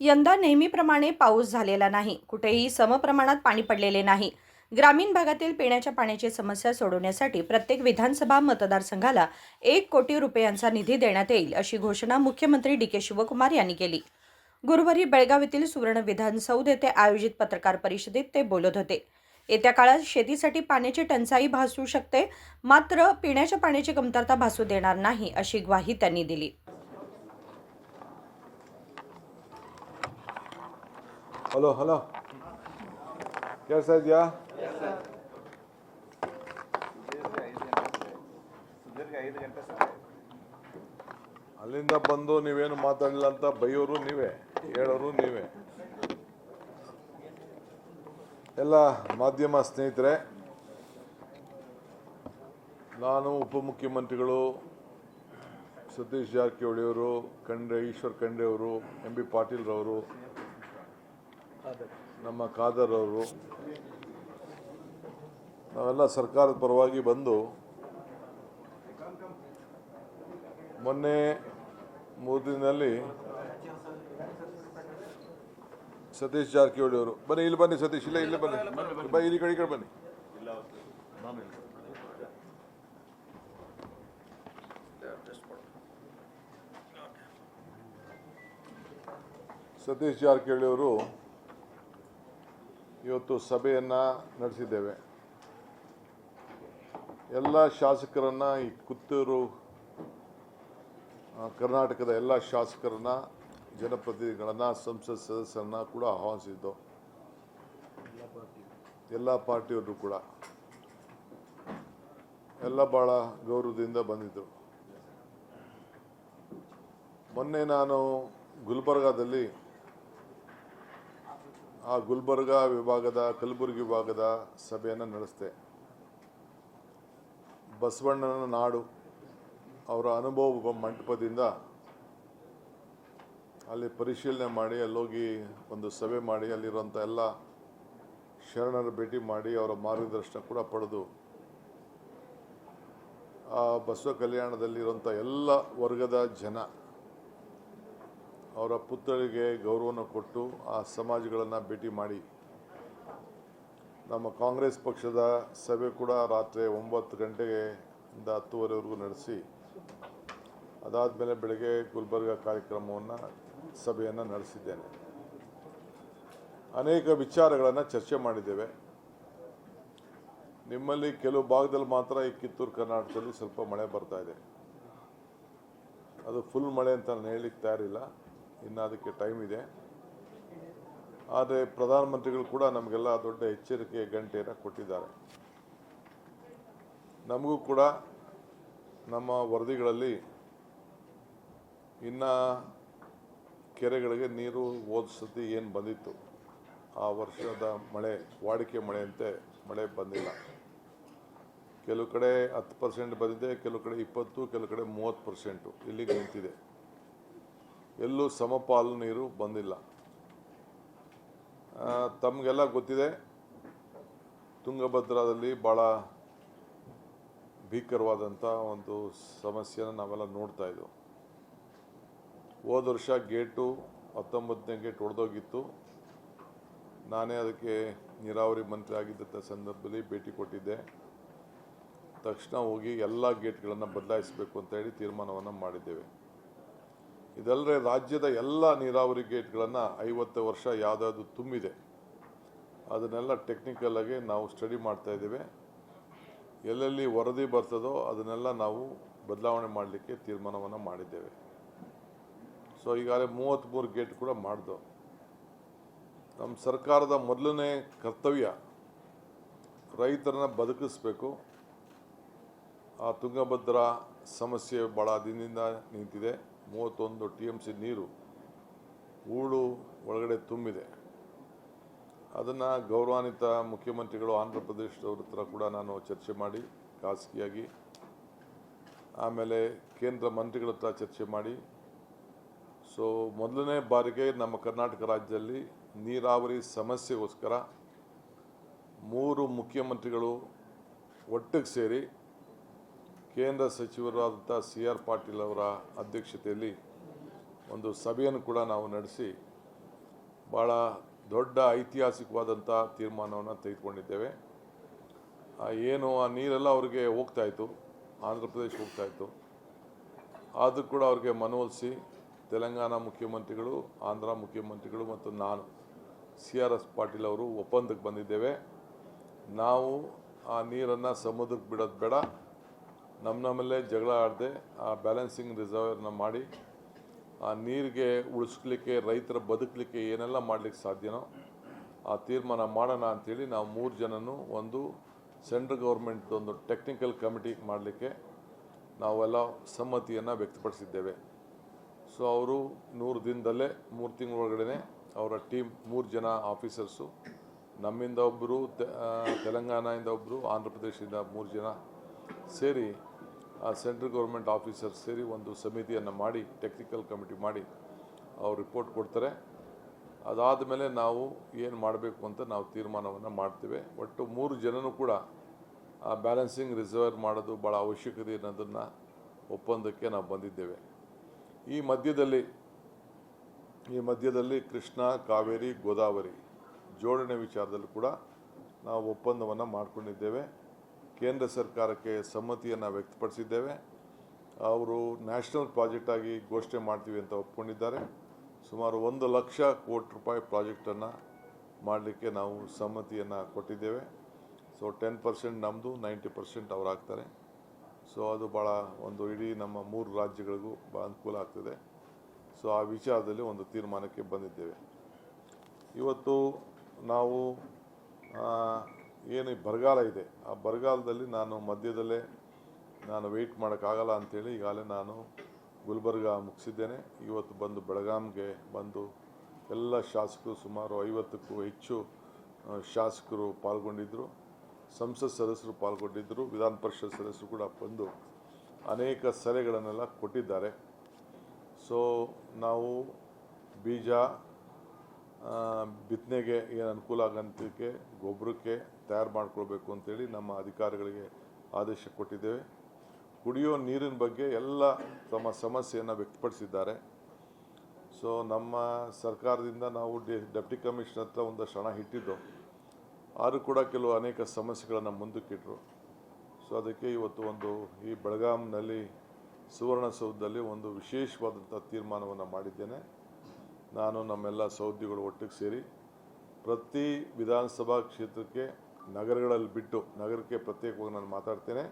यंदा नेहमीप्रमाणे पाऊस झालेला नाही. कुठेही समप्रमाणात पाणी पडलेले नाही. ग्रामीण भागातील पिण्याच्या पाण्याची समस्या सोडवण्यासाठी प्रत्येक विधानसभा मतदारसंघाला 1 कोटी रुपयांचा निधी देण्यात येईल, अशी घोषणा मुख्यमंत्री डी.के. शिवकुमार यांनी केली. गुरुवारी बेळगाव येथील सुवर्ण विधानसौध येथे आयोजित पत्रकार परिषदेत ते बोलत होते. येत्या काळात शेतीसाठी पाण्याची टंचाई भासू शकते, मात्र पिण्याच्या पाण्याची कमतरता भासू देणार नाही, अशी ग्वाही त्यांनी दिली. ಹಲೋ ಹಲೋ ಕೇಳಿಸ್ತಾ ಇದೆಯಾ? ಅಲ್ಲಿಂದ ಬಂದು ನೀವೇನು ಮಾತಾಡಲಿಲ್ಲ ಅಂತ ಬೈಯೋರು ನೀವೇ, ಹೇಳೋರು ನೀವೇ. ಎಲ್ಲ ಮಾಧ್ಯಮ ಸ್ನೇಹಿತರೆ, ನಾನು ಉಪಮುಖ್ಯಮಂತ್ರಿಗಳು ಸತೀಶ್ ಜಾರಕಿಹೊಳಿ ಅವರು, ಈಶ್ವರ್ ಖಂಡ್ರೆ ಅವರು, ಎಂ.ಬಿ. ಪಾಟೀಲ್ ರವರು, ನಮ್ಮ ಖಾದರ್ ಅವರು, ನಾವೆಲ್ಲ ಸರ್ಕಾರದ ಪರವಾಗಿ ಬಂದು ಮೊನ್ನೆ 3 ದಿನದಲ್ಲಿ ಸತೀಶ್ ಜಾರಕಿಹೊಳಿ ಅವರು, ಬನ್ನಿ ಇಲ್ಲಿ ಬನ್ನಿ ಸತೀಶ್, ಇಲ್ಲೇ ಬನ್ನಿ, ಇಲ್ಲಿ ಕಡೆ ಬನ್ನಿ. ಸತೀಶ್ ಜಾರಕಿಹೊಳಿ ಅವರು ಇವತ್ತು ಸಭೆಯನ್ನು ನಡೆಸಿದ್ದೇವೆ. ಎಲ್ಲ ಶಾಸಕರನ್ನು, ಈ ಪುತ್ತೂರು ಕರ್ನಾಟಕದ ಎಲ್ಲ ಶಾಸಕರನ್ನು, ಜನಪ್ರತಿನಿಧಿಗಳನ್ನು, ಸಂಸತ್ ಸದಸ್ಯರನ್ನು ಕೂಡ ಆಹ್ವಾನಿಸಿದ್ದು. ಎಲ್ಲ ಪಾರ್ಟಿಯವರು ಕೂಡ ಎಲ್ಲ ಭಾಳ ಗೌರವದಿಂದ ಬಂದಿದ್ದರು. ಮೊನ್ನೆ ನಾನು ಗುಲ್ಬರ್ಗಾದಲ್ಲಿ ಆ ಗುಲ್ಬರ್ಗಾ ವಿಭಾಗದ, ಕಲಬುರಗಿ ವಿಭಾಗದ ಸಭೆಯನ್ನು ನಡೆಸಿದೆ. ಬಸವಣ್ಣನ ನಾಡು, ಅವರ ಅನುಭವ ಮಂಟಪದಿಂದ ಅಲ್ಲಿ ಪರಿಶೀಲನೆ ಮಾಡಿ, ಅಲ್ಲೋಗಿ ಒಂದು ಸಭೆ ಮಾಡಿ, ಅಲ್ಲಿರುವಂಥ ಎಲ್ಲ ಶರಣರ ಭೇಟಿ ಮಾಡಿ, ಅವರ ಮಾರ್ಗದರ್ಶನ ಕೂಡ ಪಡೆದು ಆ ಬಸವ ಕಲ್ಯಾಣದಲ್ಲಿರುವಂಥ ಎಲ್ಲ ವರ್ಗದ ಜನ ಅವರ ಪುತ್ಥಳಿಗೆ ಗೌರವವನ್ನು ಕೊಟ್ಟು ಆ ಸಮಾಜಗಳನ್ನು ಭೇಟಿ ಮಾಡಿ, ನಮ್ಮ ಕಾಂಗ್ರೆಸ್ ಪಕ್ಷದ ಸಭೆ ಕೂಡ ರಾತ್ರಿ 9 ಗಂಟೆಯಿಂದ 10:30ವರೆಗೂ ನಡೆಸಿ, ಅದಾದಮೇಲೆ ಬೆಳಗ್ಗೆ ಗುಲ್ಬರ್ಗ ಕಾರ್ಯಕ್ರಮವನ್ನು, ಸಭೆಯನ್ನು ನಡೆಸಿದ್ದೇನೆ. ಅನೇಕ ವಿಚಾರಗಳನ್ನು ಚರ್ಚೆ ಮಾಡಿದ್ದೇವೆ. ನಿಮ್ಮಲ್ಲಿ ಕೆಲವು ಭಾಗದಲ್ಲಿ ಮಾತ್ರ ಈ ಕಿತ್ತೂರು ಕರ್ನಾಟಕದಲ್ಲಿ ಸ್ವಲ್ಪ ಮಳೆ ಬರ್ತಾ ಇದೆ. ಅದು ಫುಲ್ ಮಳೆ ಅಂತ ನಾನು ಹೇಳಲಿಕ್ಕೆ ತಯಾರಿಲ್ಲ, ಇನ್ನು ಅದಕ್ಕೆ ಟೈಮ್ ಇದೆ. ಆದರೆ ಪ್ರಧಾನಮಂತ್ರಿಗಳು ಕೂಡ ನಮಗೆಲ್ಲ ದೊಡ್ಡ ಎಚ್ಚರಿಕೆ ಗಂಟೆಯನ್ನು ಕೊಟ್ಟಿದ್ದಾರೆ. ನಮಗೂ ಕೂಡ ನಮ್ಮ ವರದಿಗಳಲ್ಲಿ ಇನ್ನು ಕೆರೆಗಳಿಗೆ ನೀರು ಹೋದ ಸತಿ ಏನು ಬಂದಿತ್ತು, ಆ ವರ್ಷದ ಮಳೆ ವಾಡಿಕೆ ಮಳೆಯಂತೆ ಮಳೆ ಬಂದಿಲ್ಲ. ಕೆಲವು ಕಡೆ 10% ಬಂದಿದೆ, ಕೆಲವು ಕಡೆ 20%, ಕೆಲವು ಕಡೆ 30% ಇಲ್ಲಿಗೆ ನಿಂತಿದೆ. ಎಲ್ಲೂ ಸಮಪಾಲು ನೀರು ಬಂದಿಲ್ಲ. ತಮಗೆಲ್ಲ ಗೊತ್ತಿದೆ, ತುಂಗಭದ್ರಾದಲ್ಲಿ ಭಾಳ ಭೀಕರವಾದಂಥ ಒಂದು ಸಮಸ್ಯೆನ ನಾವೆಲ್ಲ ನೋಡ್ತಾ ಇದ್ದೆವು. ಹೋದ ವರ್ಷ ಗೇಟು 19ನೇ ಗೇಟ್ ಒಡೆದೋಗಿತ್ತು. ನಾನೇ ಅದಕ್ಕೆ ನೀರಾವರಿ ಮಂತ್ರಿ ಆಗಿದ್ದ ಸಂದರ್ಭದಲ್ಲಿ ಭೇಟಿ ಕೊಟ್ಟಿದ್ದೆ. ತಕ್ಷಣ ಹೋಗಿ ಎಲ್ಲ ಗೇಟ್ಗಳನ್ನು ಬದಲಾಯಿಸಬೇಕು ಅಂತ ಹೇಳಿ ತೀರ್ಮಾನವನ್ನು ಮಾಡಿದ್ದೇವೆ. ಇದಲ್ಲದೆ ರಾಜ್ಯದ ಎಲ್ಲ ನೀರಾವರಿ ಗೇಟ್ಗಳನ್ನು 50 ವರ್ಷ ಯಾವುದಾದ್ರು ತುಂಬಿದೆ ಅದನ್ನೆಲ್ಲ ಟೆಕ್ನಿಕಲ್ ಆಗಿ ನಾವು ಸ್ಟಡಿ ಮಾಡ್ತಾ ಇದ್ದೇವೆ. ಎಲ್ಲೆಲ್ಲಿ ವರದಿ ಬರ್ತದೋ ಅದನ್ನೆಲ್ಲ ನಾವು ಬದಲಾವಣೆ ಮಾಡಲಿಕ್ಕೆ ತೀರ್ಮಾನವನ್ನು ಮಾಡಿದ್ದೇವೆ. ಸೊ ಈಗಾಗಲೇ 33 ಗೇಟ್ ಕೂಡ ಮಾಡಿದೋ. ನಮ್ಮ ಸರ್ಕಾರದ ಮೊದಲನೇ ಕರ್ತವ್ಯ ರೈತರನ್ನ ಬದುಕಿಸಬೇಕು. ಆ ತುಂಗಭದ್ರಾ ಸಮಸ್ಯೆ ಭಾಳ ದಿನದಿಂದ ನಿಂತಿದೆ. 31 TMC ನೀರು ಹೂಳು ಒಳಗಡೆ ತುಂಬಿದೆ. ಅದನ್ನು ಗೌರವಾನ್ವಿತ ಮುಖ್ಯಮಂತ್ರಿಗಳು ಆಂಧ್ರ ಪ್ರದೇಶದವ್ರ ಹತ್ರ ಕೂಡ ನಾನು ಚರ್ಚೆ ಮಾಡಿ ಖಾಸಗಿಯಾಗಿ, ಆಮೇಲೆ ಕೇಂದ್ರ ಮಂತ್ರಿಗಳ ಹತ್ರ ಚರ್ಚೆ ಮಾಡಿ, ಸೊ ಮೊದಲನೇ ಬಾರಿಗೆ ನಮ್ಮ ಕರ್ನಾಟಕ ರಾಜ್ಯದಲ್ಲಿ ನೀರಾವರಿ ಸಮಸ್ಯೆಗೋಸ್ಕರ 3 ಮುಖ್ಯಮಂತ್ರಿಗಳು ಒಟ್ಟಿಗೆ ಸೇರಿ ಕೇಂದ್ರ ಸಚಿವರಾದಂಥ CR ಪಾಟೀಲ್ ಅವರ ಅಧ್ಯಕ್ಷತೆಯಲ್ಲಿ ಒಂದು ಸಭೆಯನ್ನು ಕೂಡ ನಾವು ನಡೆಸಿ ಭಾಳ ದೊಡ್ಡ ಐತಿಹಾಸಿಕವಾದಂಥ ತೀರ್ಮಾನವನ್ನು ತೆಗೆದುಕೊಂಡಿದ್ದೇವೆ. ಏನು ಆ ನೀರೆಲ್ಲ ಅವ್ರಿಗೆ ಹೋಗ್ತಾಯಿತ್ತು, ಆಂಧ್ರ ಪ್ರದೇಶಕ್ಕೆ ಹೋಗ್ತಾಯಿತ್ತು. ಆದರೂ ಕೂಡ ಅವ್ರಿಗೆ ಮನವೊಲಿಸಿ ತೆಲಂಗಾಣ ಮುಖ್ಯಮಂತ್ರಿಗಳು, ಆಂಧ್ರ ಮುಖ್ಯಮಂತ್ರಿಗಳು ಮತ್ತು ನಾನು CRS ಪಾಟೀಲ್ ಅವರು ಒಪ್ಪಂದಕ್ಕೆ ಬಂದಿದ್ದೇವೆ. ನಾವು ಆ ನೀರನ್ನು ಸಮುದ್ರಕ್ಕೆ ಬಿಡೋದು ಬೇಡ, ನಮ್ಮಲ್ಲೇ ಜಗಳ ಆಡದೆ ಆ ಬ್ಯಾಲೆನ್ಸಿಂಗ್ ರಿಸರ್ವರ್ನ ಮಾಡಿ ಆ ನೀರಿಗೆ ಉಳಿಸ್ಲಿಕ್ಕೆ, ರೈತರ ಬದುಕಲಿಕ್ಕೆ ಏನೆಲ್ಲ ಮಾಡಲಿಕ್ಕೆ ಸಾಧ್ಯನೋ ಆ ತೀರ್ಮಾನ ಮಾಡೋಣ ಅಂಥೇಳಿ ನಾವು 3 ಜನನೂ ಒಂದು ಸೆಂಟ್ರಲ್ ಗೌರ್ಮೆಂಟ್ ಒಂದು ಟೆಕ್ನಿಕಲ್ ಕಮಿಟಿ ಮಾಡಲಿಕ್ಕೆ ನಾವೆಲ್ಲ ಸಮ್ಮತಿಯನ್ನು ವ್ಯಕ್ತಪಡಿಸಿದ್ದೇವೆ. ಸೊ ಅವರು 100 ದಿನದಲ್ಲೇ 3 ತಿಂಗಳ ಒಳಗಡೆ ಅವರ ಟೀಮ್ 3 ಜನ ಆಫೀಸರ್ಸು, ನಮ್ಮಿಂದ ಒಬ್ಬರು, ತೆಲಂಗಾಣದಿಂದ ಒಬ್ಬರು, ಆಂಧ್ರ ಪ್ರದೇಶದಿಂದ 3 ಜನ ಸೇರಿ ಆ ಸೆಂಟ್ರಲ್ ಗೌರ್ಮೆಂಟ್ ಆಫೀಸರ್ಸ್ ಸೇರಿ ಒಂದು ಸಮಿತಿಯನ್ನು ಮಾಡಿ, ಟೆಕ್ನಿಕಲ್ ಕಮಿಟಿ ಮಾಡಿ ಅವ್ರು ರಿಪೋರ್ಟ್ ಕೊಡ್ತಾರೆ. ಅದಾದ ಮೇಲೆ ನಾವು ಏನು ಮಾಡಬೇಕು ಅಂತ ನಾವು ತೀರ್ಮಾನವನ್ನು ಮಾಡ್ತೇವೆ. ಒಟ್ಟು 3 ಜನನೂ ಕೂಡ ಆ ಬ್ಯಾಲೆನ್ಸಿಂಗ್ ರಿಸರ್ವ್ ಮಾಡೋದು ಭಾಳ ಅವಶ್ಯಕತೆ ಅನ್ನೋದನ್ನು ಒಪ್ಪಂದಕ್ಕೆ ನಾವು ಬಂದಿದ್ದೇವೆ. ಈ ಮಧ್ಯದಲ್ಲಿ ಕೃಷ್ಣ, ಕಾವೇರಿ, ಗೋದಾವರಿ ಜೋಡಣೆ ವಿಚಾರದಲ್ಲೂ ಕೂಡ ನಾವು ಒಪ್ಪಂದವನ್ನು ಮಾಡಿಕೊಂಡಿದ್ದೇವೆ. ಕೇಂದ್ರ ಸರ್ಕಾರಕ್ಕೆ ಸಮ್ಮತಿಯನ್ನು ವ್ಯಕ್ತಪಡಿಸಿದ್ದೇವೆ. ಅವರು ನ್ಯಾಷನಲ್ ಪ್ರಾಜೆಕ್ಟ್ ಆಗಿ ಘೋಷಣೆ ಮಾಡ್ತೀವಿ ಅಂತ ಒಪ್ಕೊಂಡಿದ್ದಾರೆ. ಸುಮಾರು 1 ಲಕ್ಷ ಕೋಟಿ ರೂಪಾಯಿ ಪ್ರಾಜೆಕ್ಟನ್ನು ಮಾಡಲಿಕ್ಕೆ ನಾವು ಸಮ್ಮತಿಯನ್ನು ಕೊಟ್ಟಿದ್ದೇವೆ. ಸೊ 10% ನಮ್ಮದು, 90% ಅವ್ರು ಹಾಕ್ತಾರೆ. ಸೊ ಅದು ಭಾಳ ಒಂದು ಇಡೀ ನಮ್ಮ 3 ರಾಜ್ಯಗಳಿಗೂ ಭಾಳ ಅನುಕೂಲ ಆಗ್ತದೆ. ಸೊ ಆ ವಿಚಾರದಲ್ಲಿ ಒಂದು ತೀರ್ಮಾನಕ್ಕೆ ಬಂದಿದ್ದೇವೆ. ಇವತ್ತು ನಾವು ಏನು ಬರಗಾಲ ಇದೆ, ಆ ಬರಗಾಲದಲ್ಲಿ ನಾನು ಮಧ್ಯದಲ್ಲೇ ವೆಯ್ಟ್ ಮಾಡೋಕ್ಕಾಗಲ್ಲ ಅಂಥೇಳಿ ಈಗಾಗಲೇ ನಾನು ಗುಲ್ಬರ್ಗ ಮುಗಿಸಿದ್ದೇನೆ. ಇವತ್ತು ಬಂದು ಬೆಳಗಾಂಗೆ ಬಂದು ಎಲ್ಲ ಶಾಸಕರು, ಸುಮಾರು 50ಕ್ಕೂ ಹೆಚ್ಚು ಶಾಸಕರು ಪಾಲ್ಗೊಂಡಿದ್ದರು, ಸಂಸತ್ ಸದಸ್ಯರು ಪಾಲ್ಗೊಂಡಿದ್ದರು, ವಿಧಾನ ಪರಿಷತ್ ಸದಸ್ಯರು ಕೂಡ ಬಂದು ಅನೇಕ ಸಲಹೆಗಳನ್ನೆಲ್ಲ ಕೊಟ್ಟಿದ್ದಾರೆ. ಸೊ ನಾವು ಬೀಜ ಬಿತ್ತನೆಗೆ ಏನು ಅನುಕೂಲ ಆಗೋಂಥಕ್ಕೆ ಗೊಬ್ಬರಕ್ಕೆ ತಯಾರು ಮಾಡ್ಕೊಳ್ಬೇಕು ಅಂತೇಳಿ ನಮ್ಮ ಅಧಿಕಾರಿಗಳಿಗೆ ಆದೇಶ ಕೊಟ್ಟಿದ್ದೇವೆ. ಕುಡಿಯೋ ನೀರಿನ ಬಗ್ಗೆ ಎಲ್ಲ ತಮ್ಮ ಸಮಸ್ಯೆಯನ್ನು ವ್ಯಕ್ತಪಡಿಸಿದ್ದಾರೆ. ಸೊ ನಮ್ಮ ಸರ್ಕಾರದಿಂದ ನಾವು ಡೆಪ್ಟಿ ಕಮಿಷನರ್ ಹತ್ರ ಒಂದಷ್ಟು ಹಣ ಇಟ್ಟಿದ್ದು, ಆದರೂ ಕೂಡ ಕೆಲವು ಅನೇಕ ಸಮಸ್ಯೆಗಳನ್ನು ಮುಂದಕ್ಕಿಟ್ಟರು. ಸೊ ಅದಕ್ಕೆ ಇವತ್ತು ಈ ಬೆಳಗಾಂನಲ್ಲಿ ಸುವರ್ಣಸೌಧದಲ್ಲಿ ಒಂದು ವಿಶೇಷವಾದಂಥ ತೀರ್ಮಾನವನ್ನು ಮಾಡಿದ್ದೇನೆ. ನಾನು ನಮ್ಮೆಲ್ಲ ಸಹೋದ್ಯೋಗಿಗಳು ಒಟ್ಟಿಗೆ ಸೇರಿ ಪ್ರತಿ ವಿಧಾನಸಭಾ ಕ್ಷೇತ್ರಕ್ಕೆ ನಗರಗಳಲ್ಲಿ ಬಿಟ್ಟು, ನಗರಕ್ಕೆ ಪ್ರತ್ಯೇಕವಾಗಿ ನಾನು ಮಾತಾಡ್ತೇನೆ,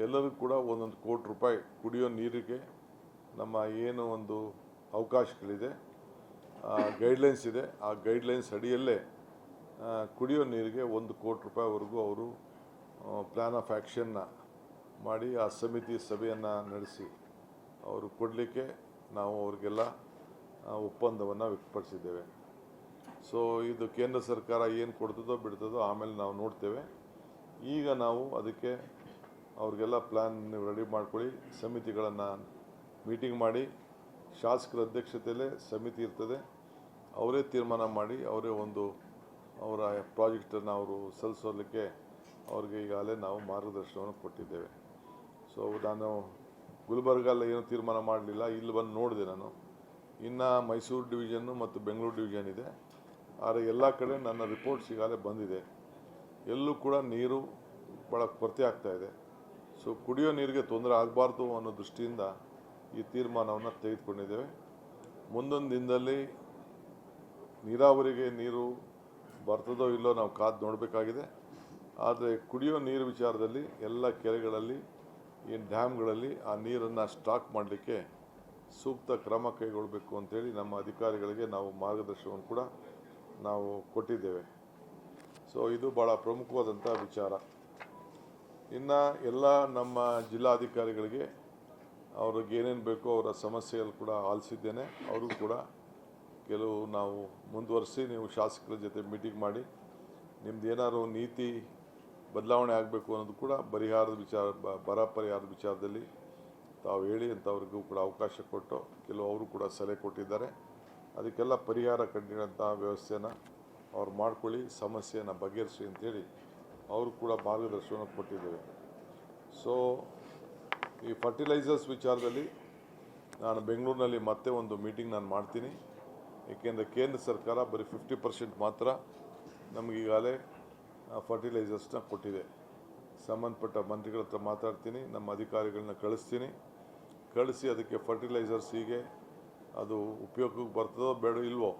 ಎಲ್ಲರಿಗೂ ಕೂಡ 1 ಕೋಟಿ ರೂಪಾಯಿ ಕುಡಿಯೋ ನೀರಿಗೆ ನಮ್ಮ ಏನು ಒಂದು ಅವಕಾಶಗಳಿದೆ, ಗೈಡ್ಲೈನ್ಸ್ ಇದೆ, ಆ ಗೈಡ್ಲೈನ್ಸ್ ಅಡಿಯಲ್ಲೇ ಕುಡಿಯೋ ನೀರಿಗೆ 1 ಕೋಟಿ ರೂಪಾಯಿವರೆಗೂ ಅವರು ಪ್ಲ್ಯಾನ್ ಆಫ್ ಆ್ಯಕ್ಷನ್ನ ಮಾಡಿ ಆ ಸಮಿತಿ ಸಭೆಯನ್ನು ನಡೆಸಿ ಅವರು ಕೊಡಲಿಕ್ಕೆ ನಾವು ಅವ್ರಿಗೆಲ್ಲ ಒಪ್ಪಂದವನ್ನು ವ್ಯಕ್ತಪಡಿಸಿದ್ದೇವೆ. ಸೊ ಇದು ಕೇಂದ್ರ ಸರ್ಕಾರ ಏನು ಕೊಡ್ತದೋ ಬಿಡ್ತದೋ ಆಮೇಲೆ ನಾವು ನೋಡ್ತೇವೆ. ಈಗ ನಾವು ಅದಕ್ಕೆ ಅವ್ರಿಗೆಲ್ಲ ಪ್ಲ್ಯಾನ್ ನೀವು ರೆಡಿ ಮಾಡ್ಕೊಳ್ಳಿ, ಸಮಿತಿಗಳನ್ನು ಮೀಟಿಂಗ್ ಮಾಡಿ, ಶಾಸಕರ ಅಧ್ಯಕ್ಷತೆಯಲ್ಲೇ ಸಮಿತಿ ಇರ್ತದೆ, ಅವರೇ ತೀರ್ಮಾನ ಮಾಡಿ ಅವರೇ ಅವರ ಪ್ರಾಜೆಕ್ಟನ್ನು ಅವರು ಸಲ್ಲಿಸೋದಕ್ಕೆ ಅವ್ರಿಗೆ ಈಗಾಗಲೇ ನಾವು ಮಾರ್ಗದರ್ಶನವನ್ನು ಕೊಟ್ಟಿದ್ದೇವೆ. ಸೊ ನಾನು ಗುಲ್ಬರ್ಗಲ್ಲಿ ಏನು ತೀರ್ಮಾನ ಮಾಡಲಿಲ್ಲ, ಇಲ್ಲಿ ಬಂದು ನೋಡಿದೆ ನಾನು. ಇನ್ನು ಮೈಸೂರು ಡಿವಿಷನ್ನು ಮತ್ತು ಬೆಂಗಳೂರು ಡಿವಿಷನ್ ಇದೆ, ಆದರೆ ಎಲ್ಲ ಕಡೆ ನನ್ನ ರಿಪೋರ್ಟ್ಸ್ ಈಗಾಗಲೇ ಬಂದಿದೆ. ಎಲ್ಲೂ ಕೂಡ ನೀರು ಭಾಳ ಕೊರತೆ ಆಗ್ತಾಯಿದೆ. ಸೊ ಕುಡಿಯೋ ನೀರಿಗೆ ತೊಂದರೆ ಆಗಬಾರ್ದು ಅನ್ನೋ ದೃಷ್ಟಿಯಿಂದ ಈ ತೀರ್ಮಾನವನ್ನು ತೆಗೆದುಕೊಂಡಿದ್ದೇವೆ. ಮುಂದೊಂದು ದಿನದಲ್ಲಿ ನೀರಾವರಿಗೆ ನೀರು ಬರ್ತದೋ ಇಲ್ಲೋ ನಾವು ಕಾದು ನೋಡಬೇಕಾಗಿದೆ. ಆದರೆ ಕುಡಿಯೋ ನೀರು ವಿಚಾರದಲ್ಲಿ ಎಲ್ಲ ಕೆರೆಗಳಲ್ಲಿ, ಈ ಡ್ಯಾಮ್ಗಳಲ್ಲಿ ಆ ನೀರನ್ನು ಸ್ಟಾಕ್ ಮಾಡಲಿಕ್ಕೆ ಸೂಕ್ತ ಕ್ರಮ ಕೈಗೊಳ್ಳಬೇಕು ಅಂತೇಳಿ ನಮ್ಮ ಅಧಿಕಾರಿಗಳಿಗೆ ನಾವು ಮಾರ್ಗದರ್ಶನವನ್ನು ಕೂಡ ನಾವು ಕೊಟ್ಟಿದ್ದೇವೆ. ಸೊ ಇದು ಭಾಳ ಪ್ರಮುಖವಾದಂಥ ವಿಚಾರ. ಇನ್ನು ಎಲ್ಲ ನಮ್ಮ ಜಿಲ್ಲಾಧಿಕಾರಿಗಳಿಗೆ ಅವ್ರಿಗೆ ಏನೇನು ಬೇಕೋ ಅವರ ಸಮಸ್ಯೆಗಳು ಕೂಡ ಆಲಿಸಿದ್ದೇನೆ. ಅವರು ಕೂಡ ಕೆಲವು ನಾವು ಮುಂದುವರಿಸಿ, ನೀವು ಶಾಸಕರ ಜೊತೆ ಮೀಟಿಂಗ್ ಮಾಡಿ ನಿಮ್ದು ಏನಾದ್ರು ನೀತಿ ಬದಲಾವಣೆ ಆಗಬೇಕು ಅನ್ನೋದು ಕೂಡ ಬರ ಪರಿಹಾರದ ವಿಚಾರದಲ್ಲಿ ತಾವು ಹೇಳಿ ಅಂತ ಅವ್ರಿಗೂ ಕೂಡ ಅವಕಾಶ ಕೊಟ್ಟು ಕೆಲವು ಅವರು ಕೂಡ ಸಲಹೆ ಕೊಟ್ಟಿದ್ದಾರೆ. ಅದಕ್ಕೆಲ್ಲ ಪರಿಹಾರ ಕಂಡಿರೋಂಥ ವ್ಯವಸ್ಥೆನ ಅವ್ರು ಮಾಡ್ಕೊಳ್ಳಿ, ಸಮಸ್ಯೆಯನ್ನು ಬಗೆಹರಿಸಿ ಅಂತೇಳಿ ಅವರು ಕೂಡ ಮಾರ್ಗದರ್ಶನ ಕೊಟ್ಟಿದ್ದೇವೆ. ಸೊ ಈ ಫರ್ಟಿಲೈಸರ್ಸ್ ವಿಚಾರದಲ್ಲಿ ನಾನು ಬೆಂಗಳೂರಿನಲ್ಲಿ ಮತ್ತೆ ಒಂದು ಮೀಟಿಂಗ್ ನಾನು ಮಾಡ್ತೀನಿ. ಏಕೆಂದರೆ ಕೇಂದ್ರ ಸರ್ಕಾರ ಬರೀ 50% ಮಾತ್ರ ನಮಗೀಗಾಗಲೇ ಫರ್ಟಿಲೈಸರ್ಸ್ನ ಕೊಟ್ಟಿದೆ. ಸಂಬಂಧಪಟ್ಟ ಮಂತ್ರಿಗಳ ಹತ್ರ ಮಾತಾಡ್ತೀನಿ, ನಮ್ಮ ಅಧಿಕಾರಿಗಳನ್ನ ಕಳಿಸಿ ಅದಕ್ಕೆ ಫರ್ಟಿಲೈಸರ್ಸ್ ಹೀಗೆ ಅದು ಉಪಯೋಗಕ್ಕೆ ಬರ್ತದೋ ಬೇಡ ಇಲ್ವೋ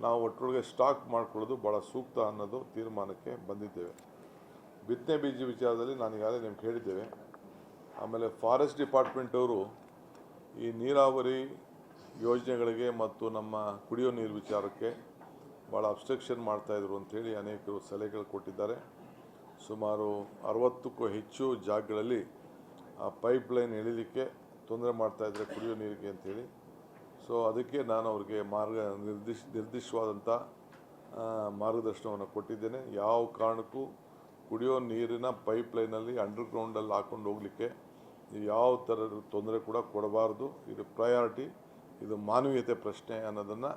ನಾವು ಒಟ್ಟೊಳಗೆ ಸ್ಟಾಕ್ ಮಾಡ್ಕೊಳ್ಳೋದು ಭಾಳ ಸೂಕ್ತ ಅನ್ನೋದು ತೀರ್ಮಾನಕ್ಕೆ ಬಂದಿದ್ದೇವೆ. ಬಿತ್ತನೆ ಬೀಜ ವಿಚಾರದಲ್ಲಿ ನಾನು ಈಗಾಗಲೇ ನಿಮ್ಗೆ ಹೇಳಿದ್ದೇವೆ. ಆಮೇಲೆ ಫಾರೆಸ್ಟ್ ಡಿಪಾರ್ಟ್ಮೆಂಟವರು ಈ ನೀರಾವರಿ ಯೋಜನೆಗಳಿಗೆ ಮತ್ತು ನಮ್ಮ ಕುಡಿಯೋ ನೀರು ವಿಚಾರಕ್ಕೆ ಭಾಳ ಅಬ್ಸ್ಟ್ರಕ್ಷನ್ ಮಾಡ್ತಾಯಿದ್ರು ಅಂಥೇಳಿ ಅನೇಕರು ಸಲಹೆಗಳು ಕೊಟ್ಟಿದ್ದಾರೆ. ಸುಮಾರು 60ಕ್ಕೂ ಹೆಚ್ಚು ಜಾಗಗಳಲ್ಲಿ ಆ ಪೈಪ್ಲೈನ್ ಎಳಿಲಿಕ್ಕೆ ತೊಂದರೆ ಮಾಡ್ತಾಯಿದ್ದಾರೆ ಕುಡಿಯೋ ನೀರಿಗೆ ಅಂಥೇಳಿ. ಸೊ ಅದಕ್ಕೆ ನಾನು ಅವ್ರಿಗೆ ನಿರ್ದಿಷ್ಟವಾದಂಥ ಮಾರ್ಗದರ್ಶನವನ್ನು ಕೊಟ್ಟಿದ್ದೇನೆ. ಯಾವ ಕಾರಣಕ್ಕೂ ಕುಡಿಯೋ ನೀರಿನ ಪೈಪ್ಲೈನಲ್ಲಿ ಅಂಡರ್ಗ್ರೌಂಡಲ್ಲಿ ಹಾಕ್ಕೊಂಡು ಹೋಗಲಿಕ್ಕೆ ಯಾವ ಥರದ ತೊಂದರೆ ಕೂಡ ಕೊಡಬಾರ್ದು. ಇದು ಪ್ರಯಾರಿಟಿ, ಇದು ಮಾನವೀಯತೆ ಪ್ರಶ್ನೆ ಅನ್ನೋದನ್ನು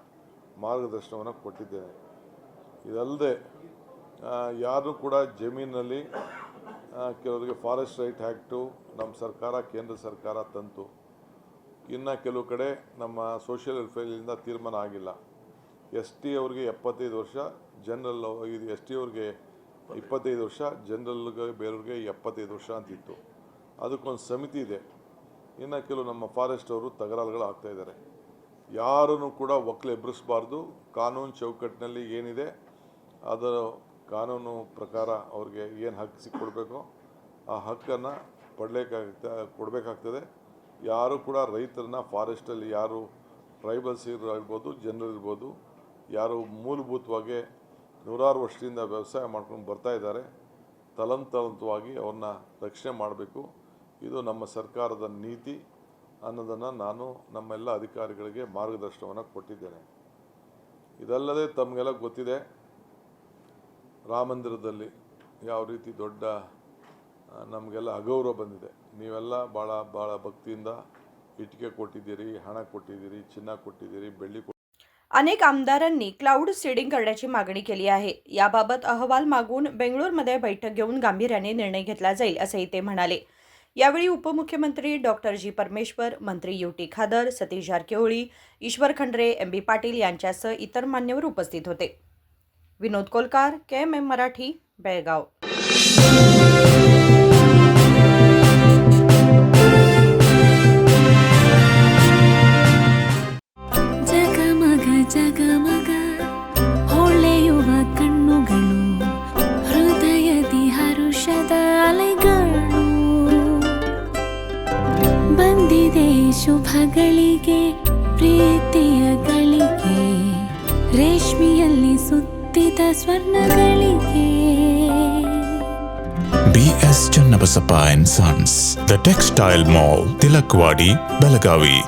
ಮಾರ್ಗದರ್ಶನವನ್ನು ಕೊಟ್ಟಿದ್ದೇನೆ. ಇದಲ್ಲದೆ ಯಾರು ಕೂಡ ಜಮೀನಲ್ಲಿ ಕೆಲವರಿಗೆ ಫಾರೆಸ್ಟ್ ರೈಟ್ ಆ್ಯಕ್ಟು ನಮ್ಮ ಸರ್ಕಾರ ಕೇಂದ್ರ ಸರ್ಕಾರ ತಂತು. ಇನ್ನು ಕೆಲವು ಕಡೆ ನಮ್ಮ ಸೋಷಿಯಲ್ ವೆಲ್ಫೇರಿಂದ ತೀರ್ಮಾನ ಆಗಿಲ್ಲ. ST ಅವ್ರಿಗೆ 75 ವರ್ಷ, ಜನರಲ್ ಇದು ST ಅವ್ರಿಗೆ 25 ವರ್ಷ, ಜನರಲ್ಗೆ ಬೇರೆಯವ್ರಿಗೆ 75 ವರ್ಷ ಅಂತಿತ್ತು. ಅದಕ್ಕೊಂದು ಸಮಿತಿ ಇದೆ. ಇನ್ನು ಕೆಲವು ನಮ್ಮ ಫಾರೆಸ್ಟ್ ಅವರು ತಕರಾರುಗಳು ಆಗ್ತಾಯಿದ್ದಾರೆ. ಯಾರನ್ನು ಕೂಡ ಒಕ್ಕಲು ಎಬ್ಬರಿಸಬಾರ್ದು. ಕಾನೂನು ಚೌಕಟ್ಟಿನಲ್ಲಿ ಏನಿದೆ ಅದರ ಕಾನೂನು ಪ್ರಕಾರ ಅವ್ರಿಗೆ ಏನು ಹಕ್ಕು ಸಿಕ್ಕೊಡ್ಬೇಕೋ ಆ ಹಕ್ಕನ್ನು ಕೊಡಬೇಕಾಗ್ತದೆ. ಯಾರು ಕೂಡ ರೈತರನ್ನ ಫಾರೆಸ್ಟಲ್ಲಿ ಯಾರು ಟ್ರೈಬಲ್ಸ್ ಇರ್ಬೋದು, ಜನರಿರ್ಬೋದು, ಯಾರು ಮೂಲಭೂತವಾಗಿ ನೂರಾರು ವರ್ಷದಿಂದ ವ್ಯವಸಾಯ ಮಾಡ್ಕೊಂಡು ಬರ್ತಾ ಇದ್ದಾರೆ, ತಲಂತಲಂತವಾಗಿ ಅವ್ರನ್ನ ರಕ್ಷಣೆ ಮಾಡಬೇಕು. ಇದು ನಮ್ಮ ಸರ್ಕಾರದ ನೀತಿ ಅನ್ನೋದನ್ನು ನಾನು ನಮ್ಮೆಲ್ಲ ಅಧಿಕಾರಿಗಳಿಗೆ ಮಾರ್ಗದರ್ಶನವನ್ನು ಕೊಟ್ಟಿದ್ದೇನೆ. ಇದಲ್ಲದೆ ತಮಗೆಲ್ಲ ಗೊತ್ತಿದೆ, ರಾಮ ಮಂದಿರದಲ್ಲಿ ಯಾವ ರೀತಿ ದೊಡ್ಡ ನಮಗೆಲ್ಲ ಅಗೌರವ ಬಂದಿದೆ. ನೀವೆಲ್ಲ ಭಾಳ ಭಕ್ತಿಯಿಂದ ಇಟ್ಟಿಗೆ ಕೊಟ್ಟಿದ್ದೀರಿ, ಹಣ ಕೊಟ್ಟಿದ್ದೀರಿ, ಚಿನ್ನ ಕೊಟ್ಟಿದ್ದೀರಿ, ಬೆಳ್ಳಿ अनेक आमदारांनी क्लाउड सीडिंग करण्याची मागणी केली आहे. याबाबत अहवाल मागून बेंगळूरमध्ये बैठक घेऊन गांभीर्याने निर्णय घेतला जाईल असेही ते म्हणाले. यावेळी उपमुख्यमंत्री डॉक्टर जी परमेश्वर, मंत्री UT खादर, सतीश जारकिहोळी, ईश्वर खंडरे, MB पाटील यांच्यासह इतर मान्यवर उपस्थित होते. विनोद कोलकार, KMM मराठी, बेळगाव. ಜಗಮಗ ಹೊಳೆಯುವ ಕಣ್ಣುಗಳು, ಹೃದಯದಿ ಹರುಷದ ಅಲೆಗಳು. ಬಂದಿದೆ ಶುಭಗಳಿಗೆ, ಪ್ರೀತಿಯ ಗಳಿಗೆ, ರೇಷ್ಮೆಯಲ್ಲಿ ಸುತ್ತಿದ ಸ್ವರ್ಣಗಳಿಗೆ. BS Channabasappa and Sons, The Textile Mall, Tilakvadi, Belagavi.